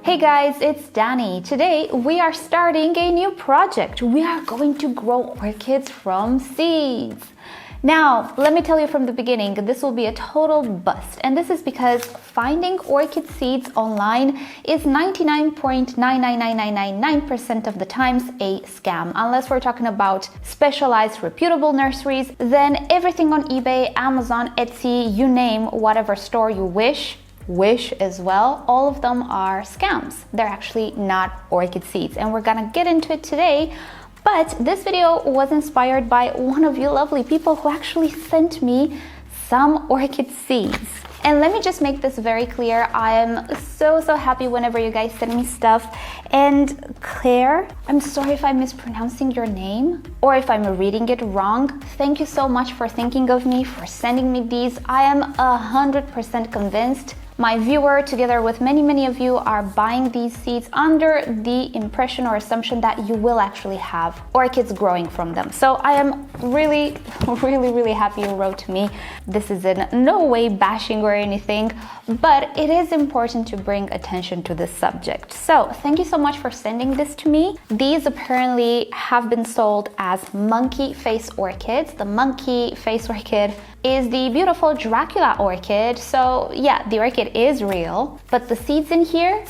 Hey guys, it's Danny. Today we are starting a new project. We are going to grow orchids from seeds. Now, let me tell you from the beginning, this will be a total bust. And this is because finding orchid seeds online is 99.99999% of the times a scam. Unless we're talking about specialized, reputable nurseries, then everything on eBay, Amazon, Etsy, you name whatever store you wish as well, all of them are scams. They're actually not orchid seeds, and we're gonna get into it today. But this video was inspired by one of you lovely people who actually sent me some orchid seeds. And let me just make this very clear. I am so happy whenever you guys send me stuff. And Claire, I'm sorry if I'm mispronouncing your name or if I'm reading it wrong. Thank you so much for thinking of me, for sending me these. I am 100% convinced my viewer, together with many of you, are buying these seeds under the impression or assumption that you will actually have orchids growing from them. So I am really happy you wrote to me. This is in no way bashing or anything, but it is important to bring attention to this subject. So thank you so much for sending this to me. These apparently have been sold as Monkey Face Orchids. The Monkey Face Orchid is the beautiful Dracula orchid. So yeah, the orchid is real, but the seeds in here,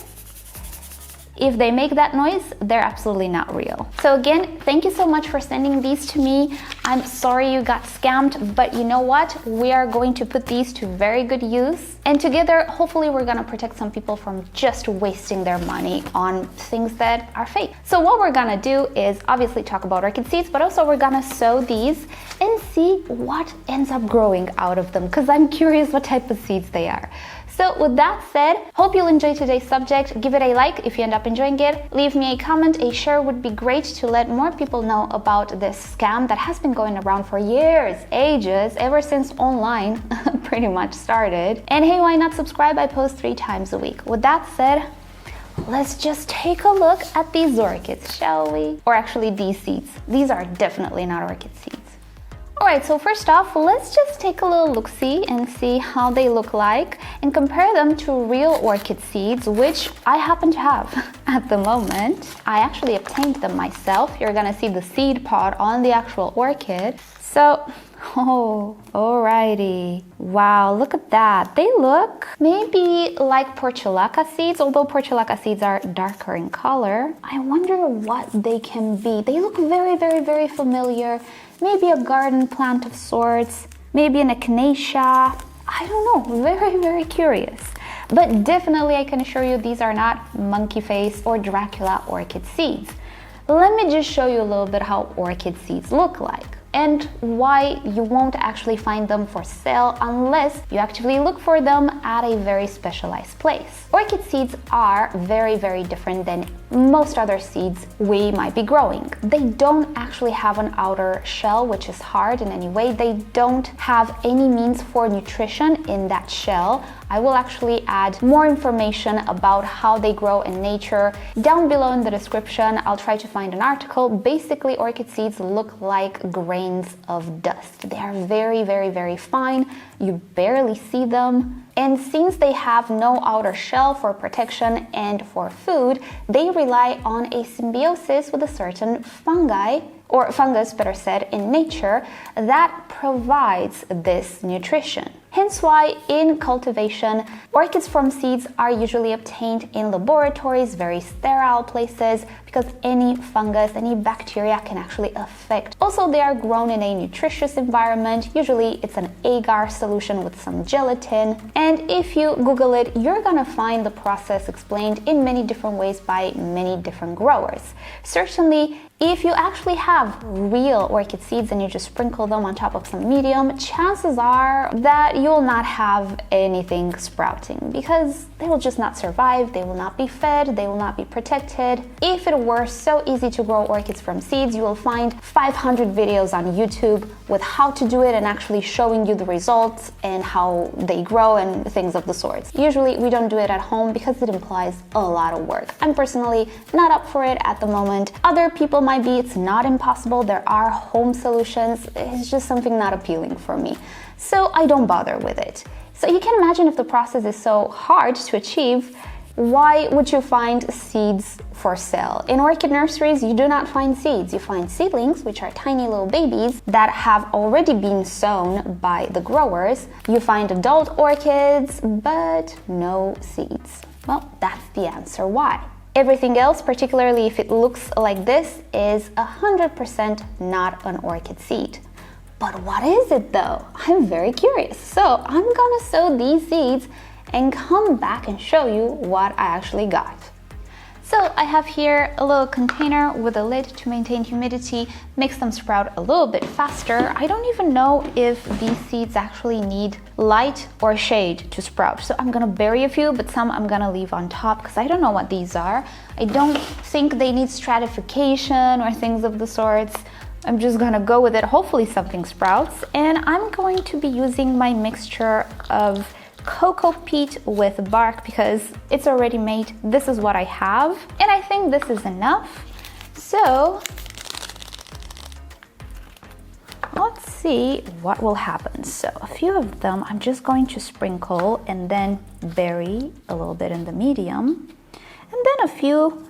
if they make that noise, they're absolutely not real. So again, thank you so much for sending these to me. I'm sorry you got scammed, but you know what? We are going to put these to very good use. And together, hopefully we're gonna protect some people from just wasting their money on things that are fake. So what we're gonna do is obviously talk about orchid seeds, but also we're gonna sow these and see what ends up growing out of them, because I'm curious what type of seeds they are. So with that said, hope you'll enjoy today's subject. Give it a like if you end up enjoying it. Leave me a comment, a share would be great to let more people know about this scam that has been going around for years, ages, ever since online pretty much started. And hey, why not subscribe? I post 3 times a week. With that said, let's just take a look at these orchids, shall we? Or actually these seeds. These are definitely not orchid seeds. Alright, so first off, let's just take a little look-see and see how they look like and compare them to real orchid seeds, which I happen to have at the moment. I actually obtained them myself. You're gonna see the seed pod on the actual orchid. So, alrighty. Wow, look at that. They look maybe like portulaca seeds, although portulaca seeds are darker in color. I wonder what they can be. They look very familiar. Maybe a garden plant of sorts, maybe an echinacea. I don't know, very curious. But definitely I can assure you these are not monkey face or Dracula orchid seeds. Let me just show you a little bit how orchid seeds look like and why you won't actually find them for sale unless you actively look for them at a very specialized place. Orchid seeds are very different than most other seeds we might be growing. They don't actually have an outer shell which is hard in any way. They don't have any means for nutrition in that shell. I will actually add more information about how they grow in nature down below in the description. I'll try to find an article. Basically, orchid seeds look like grains of dust. They are very fine. You barely see them. And since they have no outer shell for protection and for food, they rely on a symbiosis with a certain fungi, or fungus better said, in nature that provides this nutrition. Hence why in cultivation, orchids from seeds are usually obtained in laboratories, very sterile places, because any fungus, any bacteria can actually affect. Also, they are grown in a nutritious environment. Usually it's an agar solution with some gelatin. And if you Google it, you're gonna find the process explained in many different ways by many different growers. Certainly, if you actually have real orchid seeds and you just sprinkle them on top of some medium, chances are that you will not have anything sprouting because they will just not survive, they will not be fed, they will not be protected. If it were so easy to grow orchids from seeds, you will find 500 videos on YouTube with how to do it and actually showing you the results and how they grow and things of the sorts. Usually we don't do it at home because it implies a lot of work. I'm personally not up for it at the moment. Other people might be. It's not impossible. There are home solutions. It's just something not appealing for me. So I don't bother with it. So you can imagine if the process is so hard to achieve, Why would you find seeds for sale? In orchid nurseries, you do not find seeds. You find seedlings, which are tiny little babies that have already been sown by the growers. You find adult orchids, but no seeds. Well, that's the answer why. Everything else, particularly if it looks like this, is 100% not an orchid seed. But what is it though? I'm very curious. So I'm gonna sow these seeds and come back and show you what I actually got. So I have here a little container with a lid to maintain humidity, makes them sprout a little bit faster. I don't even know if these seeds actually need light or shade to sprout. So I'm gonna bury a few, but some I'm gonna leave on top because I don't know what these are. I don't think they need stratification or things of the sorts. I'm just gonna go with it. Hopefully something sprouts. And I'm going to be using my mixture of cocoa peat with bark because it's already made. This is what I have. And I think this is enough. So let's see what will happen. So a few of them I'm just going to sprinkle and then bury a little bit in the medium. And then a few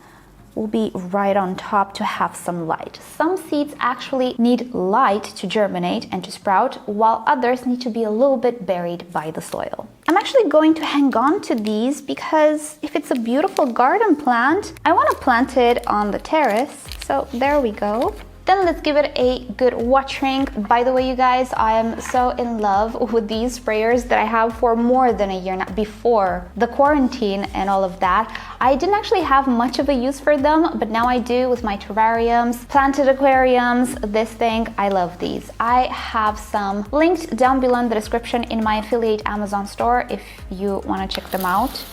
will be right on top to have some light. Some seeds actually need light to germinate and to sprout, while others need to be a little bit buried by the soil. I'm actually going to hang on to these because if it's a beautiful garden plant, I want to plant it on the terrace. So there we go. Then let's give it a good watering. By the way, you guys, I am so in love with these sprayers that I have for more than a year now, before the quarantine and all of that. I didn't actually have much of a use for them, but now I do with my terrariums, planted aquariums, this thing. I love these. I have some linked down below in the description in my affiliate Amazon store if you want to check them out.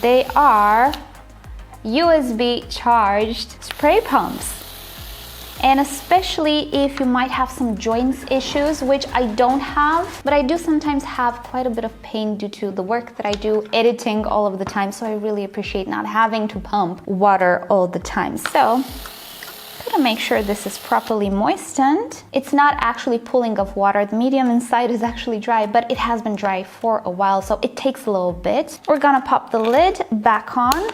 They are USB charged spray pumps. And especially if you might have some joints issues, which I don't have, but I do sometimes have quite a bit of pain due to the work that I do editing all of the time. So I really appreciate not having to pump water all the time. So I'm gonna make sure this is properly moistened. It's not actually pulling of water. The medium inside is actually dry, but it has been dry for a while, so it takes a little bit. We're gonna pop the lid back on.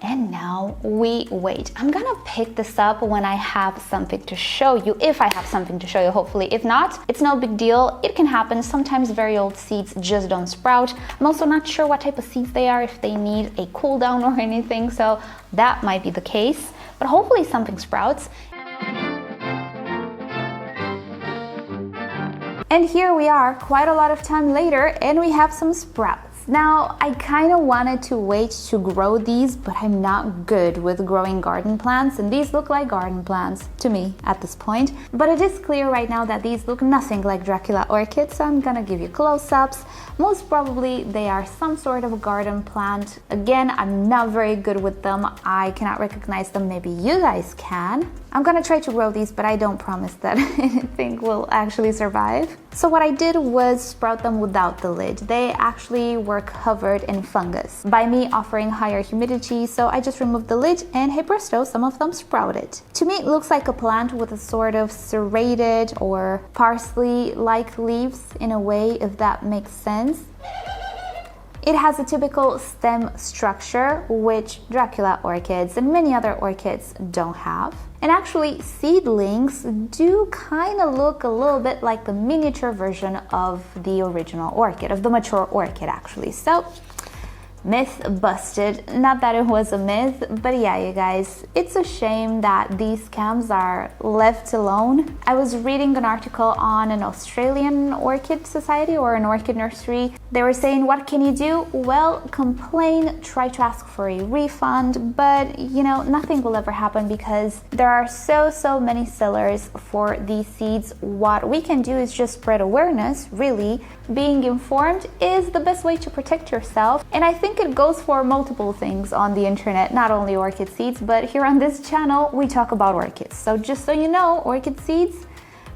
And now we wait. I'm gonna pick this up when I have something to show you, if I have something to show you, hopefully. If not, it's no big deal. It can happen. Sometimes very old seeds just don't sprout. I'm also not sure what type of seeds they are, if they need a cool down or anything, so that might be the case. But hopefully something sprouts. And here we are, quite a lot of time later, and we have some sprouts. Now, I kind of wanted to wait to grow these, but I'm not good with growing garden plants, and these look like garden plants to me at this point. But it is clear right now that these look nothing like Dracula orchids, so I'm gonna give you close-ups. Most probably they are some sort of garden plant. Again, I'm not very good with them. I cannot recognize them. Maybe you guys can. I'm gonna try to grow these, but I don't promise that anything will actually survive. So what I did was sprout them without the lid. They actually were covered in fungus by me offering higher humidity, so I just removed the lid and hey presto, some of them sprouted. To me, it looks like a plant with a sort of serrated or parsley-like leaves in a way, if that makes sense. It has a typical stem structure, which Dracula orchids and many other orchids don't have. And actually, seedlings do kind of look a little bit like the miniature version of the original orchid, of the mature orchid actually. So, myth busted. Not that it was a myth, but yeah, you guys, it's a shame that these scams are left alone. I was reading an article on an Australian orchid society or an orchid nursery. They were saying, what can you do? Well, complain, try to ask for a refund, but you know, nothing will ever happen because there are so many sellers for these seeds. What we can do is just spread awareness, really. Being informed is the best way to protect yourself, and I think it goes for multiple things on the internet, not only orchid seeds, but here on this channel we talk about orchids. So just so you know, orchid seeds,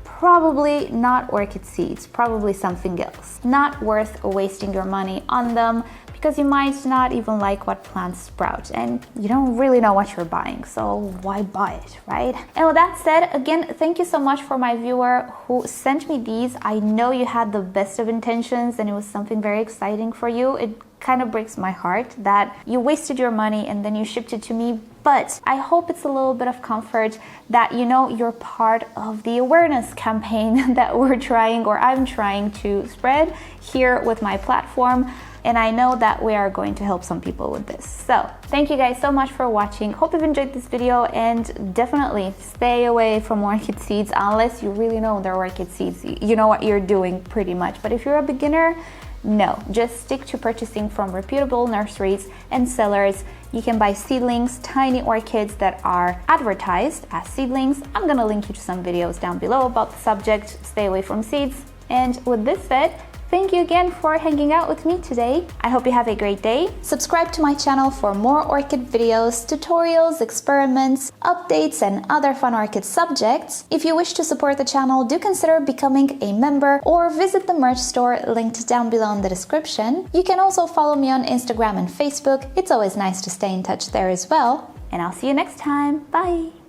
probably not orchid seeds, probably something else. Not worth wasting your money on them because you might not even like what plants sprout and you don't really know what you're buying, so why buy it, right? And with that said, again, thank you so much for my viewer who sent me these. I know you had the best of intentions and it was something very exciting for you. It kind of breaks my heart that you wasted your money and then you shipped it to me. But I hope it's a little bit of comfort that you know you're part of the awareness campaign that we're trying, or I'm trying to spread here with my platform. And I know that we are going to help some people with this. So thank you guys so much for watching. Hope you've enjoyed this video, and definitely stay away from orchid seeds unless you really know they're orchid seeds. You know what you're doing pretty much. But if you're a beginner, no, just stick to purchasing from reputable nurseries and sellers. You can buy seedlings, tiny orchids that are advertised as seedlings. I'm gonna link you to some videos down below about the subject. Stay away from seeds. And with this said, thank you again for hanging out with me today. I hope you have a great day. Subscribe to my channel for more orchid videos, tutorials, experiments, updates, and other fun orchid subjects. If you wish to support the channel, do consider becoming a member or visit the merch store linked down below in the description. You can also follow me on Instagram and Facebook. It's always nice to stay in touch there as well. And I'll see you next time. Bye!